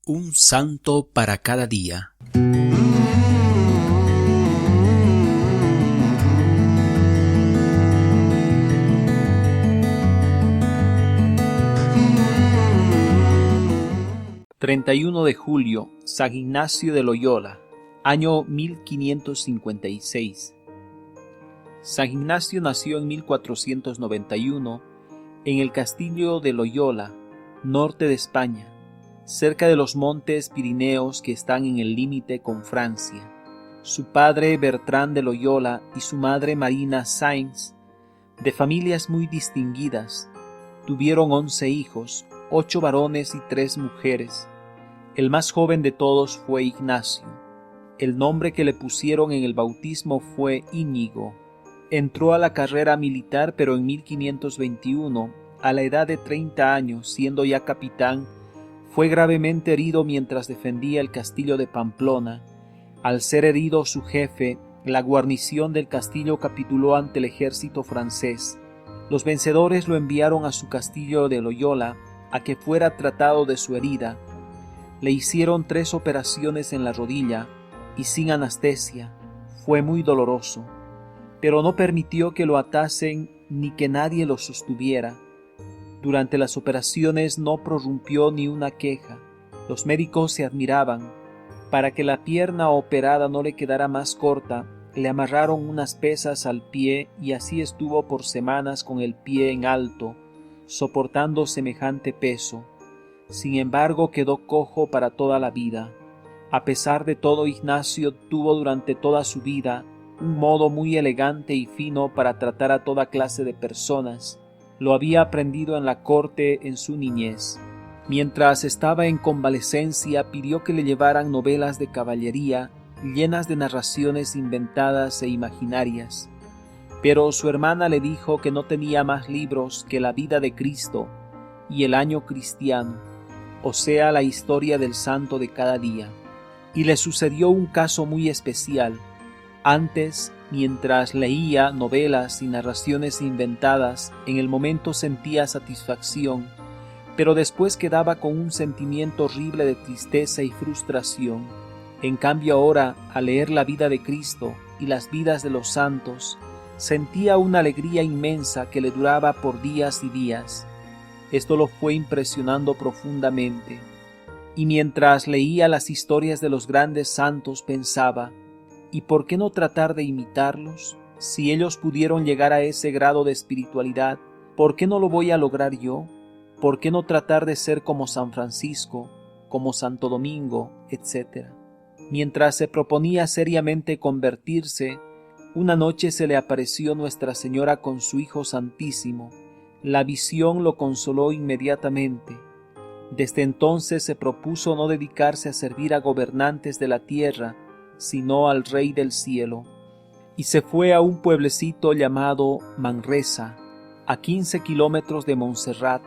Un santo para cada día. ...31 de julio... San Ignacio de Loyola... año 1556. San Ignacio nació en 1491... en el castillo de Loyola, norte de España, cerca de los montes Pirineos que están en el límite con Francia. Su padre Bertrán de Loyola y su madre Marina Sáenz, de familias muy distinguidas, tuvieron 11 hijos, 8 varones y 3 mujeres. El más joven de todos fue Ignacio. El nombre que le pusieron en el bautismo fue Íñigo. Entró a la carrera militar, pero en 1521, a la edad de 30 años, siendo ya capitán, fue gravemente herido mientras defendía el castillo de Pamplona. Al ser herido su jefe, la guarnición del castillo capituló ante el ejército francés. Los vencedores lo enviaron a su castillo de Loyola a que fuera tratado de su herida. Le hicieron 3 operaciones en la rodilla y sin anestesia. Fue muy doloroso, pero no permitió que lo atasen ni que nadie lo sostuviera. Durante las operaciones no prorrumpió ni una queja. Los médicos se admiraban. Para que la pierna operada no le quedara más corta, le amarraron unas pesas al pie y así estuvo por semanas con el pie en alto, soportando semejante peso. Sin embargo, quedó cojo para toda la vida. A pesar de todo, Ignacio tuvo durante toda su vida un modo muy elegante y fino para tratar a toda clase de personas. Lo había aprendido en la corte en su niñez. Mientras estaba en convalecencia, pidió que le llevaran novelas de caballería llenas de narraciones inventadas e imaginarias. Pero su hermana le dijo que no tenía más libros que la vida de Cristo y el año cristiano, o sea, la historia del santo de cada día. Y le sucedió un caso muy especial. Antes, mientras leía novelas y narraciones inventadas, en el momento sentía satisfacción, pero después quedaba con un sentimiento horrible de tristeza y frustración. En cambio ahora, al leer la vida de Cristo y las vidas de los santos, sentía una alegría inmensa que le duraba por días y días. Esto lo fue impresionando profundamente. Y mientras leía las historias de los grandes santos pensaba, ¿y por qué no tratar de imitarlos? Si ellos pudieron llegar a ese grado de espiritualidad, ¿por qué no lo voy a lograr yo? ¿Por qué no tratar de ser como San Francisco, como Santo Domingo, etc.? Mientras se proponía seriamente convertirse, una noche se le apareció Nuestra Señora con su Hijo Santísimo. La visión lo consoló inmediatamente. Desde entonces se propuso no dedicarse a servir a gobernantes de la tierra, sino al Rey del cielo, y se fue a un pueblecito llamado Manresa, a 15 kilómetros de Montserrat,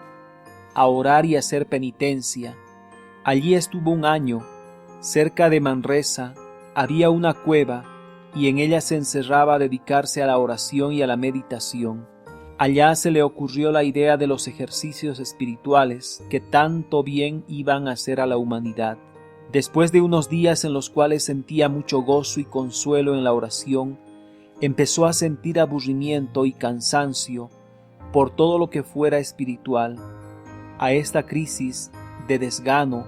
a orar y hacer penitencia. Allí estuvo un año. Cerca de Manresa había una cueva, y en ella se encerraba a dedicarse a la oración y a la meditación. Allá se le ocurrió la idea de los ejercicios espirituales que tanto bien iban a hacer a la humanidad. Después de unos días en los cuales sentía mucho gozo y consuelo en la oración, empezó a sentir aburrimiento y cansancio por todo lo que fuera espiritual. A esta crisis de desgano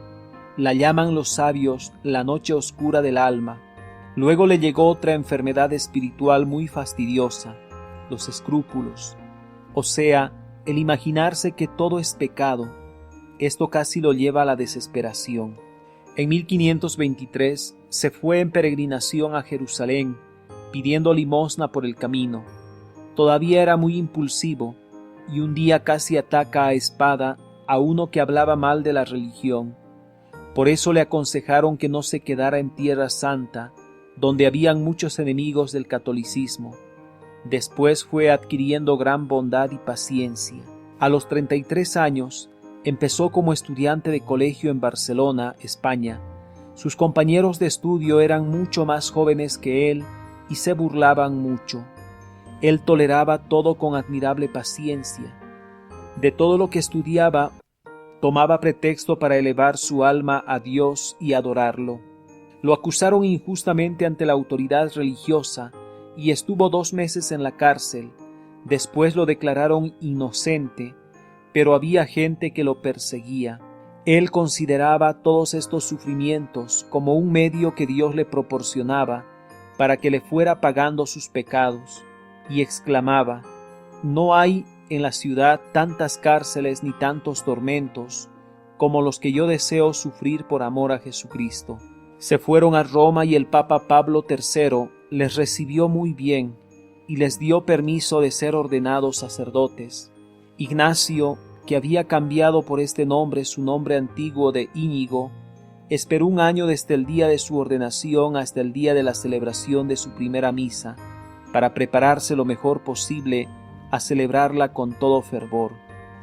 la llaman los sabios la noche oscura del alma. Luego le llegó otra enfermedad espiritual muy fastidiosa, los escrúpulos, o sea, el imaginarse que todo es pecado. Esto casi lo lleva a la desesperación. En 1523 se fue en peregrinación a Jerusalén, pidiendo limosna por el camino. Todavía era muy impulsivo, y un día casi ataca a espada a uno que hablaba mal de la religión. Por eso le aconsejaron que no se quedara en Tierra Santa, donde habían muchos enemigos del catolicismo. Después fue adquiriendo gran bondad y paciencia. A los 33 años, empezó como estudiante de colegio en Barcelona, España. Sus compañeros de estudio eran mucho más jóvenes que él y se burlaban mucho. Él toleraba todo con admirable paciencia. De todo lo que estudiaba, tomaba pretexto para elevar su alma a Dios y adorarlo. Lo acusaron injustamente ante la autoridad religiosa y estuvo 2 meses en la cárcel. Después lo declararon inocente, pero había gente que lo perseguía. Él consideraba todos estos sufrimientos como un medio que Dios le proporcionaba para que le fuera pagando sus pecados, y exclamaba: «No hay en la ciudad tantas cárceles ni tantos tormentos como los que yo deseo sufrir por amor a Jesucristo». Se fueron a Roma y el Papa Pablo III les recibió muy bien y les dio permiso de ser ordenados sacerdotes. Ignacio, que había cambiado por este nombre su nombre antiguo de Íñigo, esperó 1 año desde el día de su ordenación hasta el día de la celebración de su primera misa, para prepararse lo mejor posible a celebrarla con todo fervor.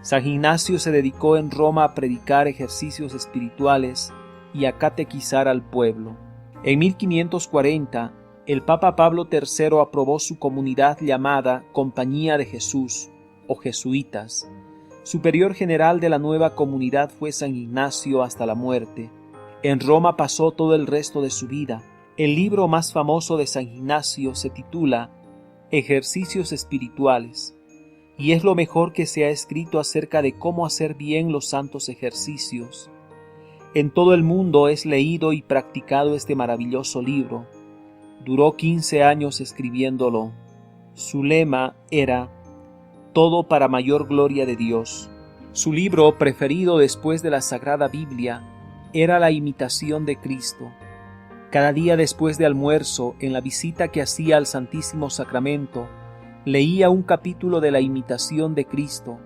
San Ignacio se dedicó en Roma a predicar ejercicios espirituales y a catequizar al pueblo. En 1540, el Papa Pablo III aprobó su comunidad llamada Compañía de Jesús, o jesuitas. Superior general de la nueva comunidad fue San Ignacio hasta la muerte. En Roma pasó todo el resto de su vida. El libro más famoso de San Ignacio se titula Ejercicios espirituales, y es lo mejor que se ha escrito acerca de cómo hacer bien los santos ejercicios. En todo el mundo es leído y practicado este maravilloso libro. Duró 15 años escribiéndolo. Su lema era «Todo para mayor gloria de Dios». Su libro preferido después de la Sagrada Biblia era La imitación de Cristo. Cada día después de almuerzo, en la visita que hacía al Santísimo Sacramento, leía un capítulo de La imitación de Cristo.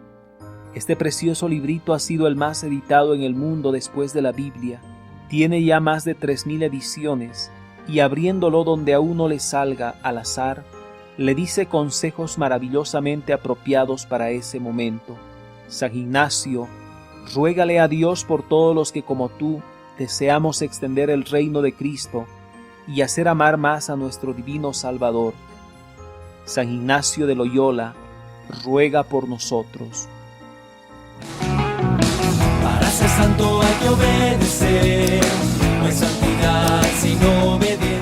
Este precioso librito ha sido el más editado en el mundo después de la Biblia. Tiene ya más de 3000 ediciones, y abriéndolo donde a uno le salga al azar, le dice consejos maravillosamente apropiados para ese momento. San Ignacio, ruégale a Dios por todos los que como tú deseamos extender el reino de Cristo y hacer amar más a nuestro divino Salvador. San Ignacio de Loyola, ruega por nosotros. Para ser santo hay que obedecer, no hay santidad sin obediencia.